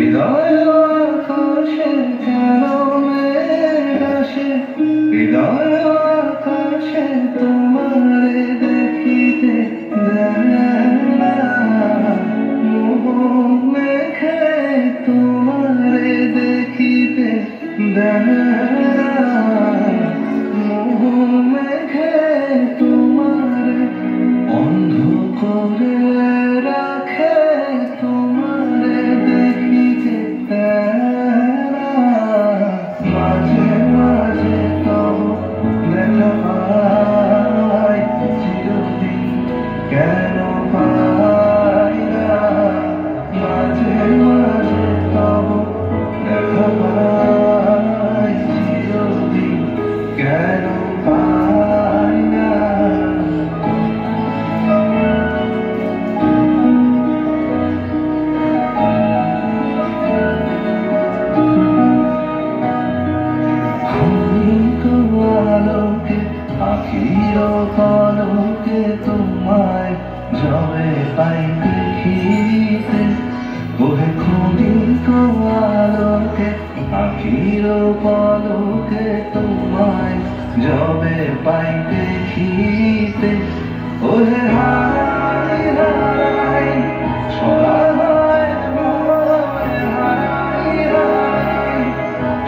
হৃদয় আকাশে কেন মেঘ আসে, হৃদয় আকাশে তোমারে দেখিতে মোহ মেঘে তোমারে দেখিতে মোহ মেঘে তোমারে অন্ধ করে রাখে, তোমারে দেখিতে মাঝে মাঝে তব দেখা পাই, চিরদিন কেন পাই না, মাঝে মাঝে তব দেখা পাই, চিরদিন কেন পাই না। আলোকে আখির পলকে তোমায় যবে পাই দেখিতে, ওহে ক্ষণিক আলোকে আখির পলকে তোমায় যবে পাই দেখিতে, ওহে হারাই হারাই সদা হয় ভয়, হারাই হারাই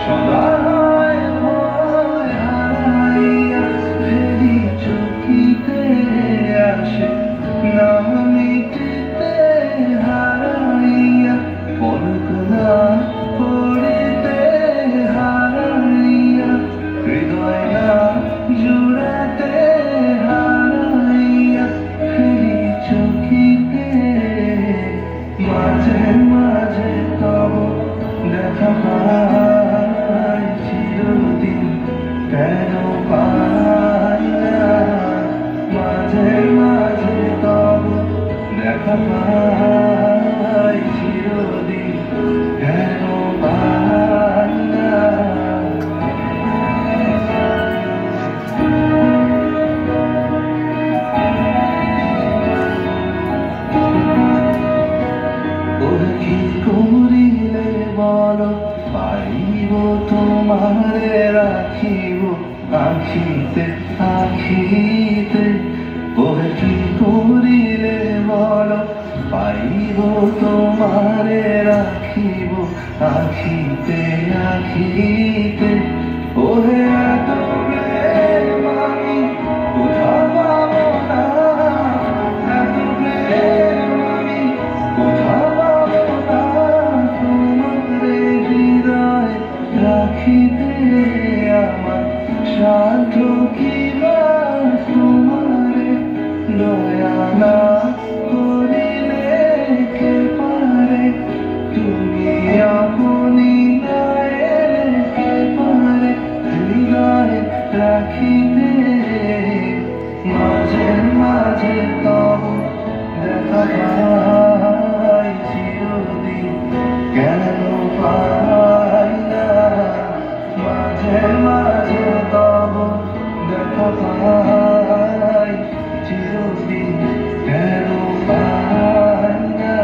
সদা হয় ভয়, হারাইয়া ফেরি চকিতে আসে না মিটিতে, হারাইয়া পলক না পড়িতে, হারাইয়া হৃদয় না জুড়াতে, হারাইয়া ফেরি চকিতে মাঝে মাঝে তব দেখা পাই, চিরদিন কেন পাই না, মাঝে মাঝে তব দেখা পাই, চিরদিন কেন পাই না। কি করিলে বলো পাইব তোমারে রাখিব আখিতে আখিতে, ওহে কি করিলে বলো পাইব তোমারে রাখিব আখিতে আখিতে, ওহে এত প্রেম আমি কোথাও পাবো না, এত প্রেম আমি কোথাও পাবো না, তোমারে হৃদয় রাখিতে আমার সাধ্য কি বা, তোমারে দয়া না করিলে কে পারে, তুমি আপনি না এলে কে পারে হৃদয় রাখিতে, মাঝে মাঝে তব দেখা পাই, চিরদিন কেন পাই না, মাঝে মাঝে তব দেখা পাই, চিরদিন কেন পাই না।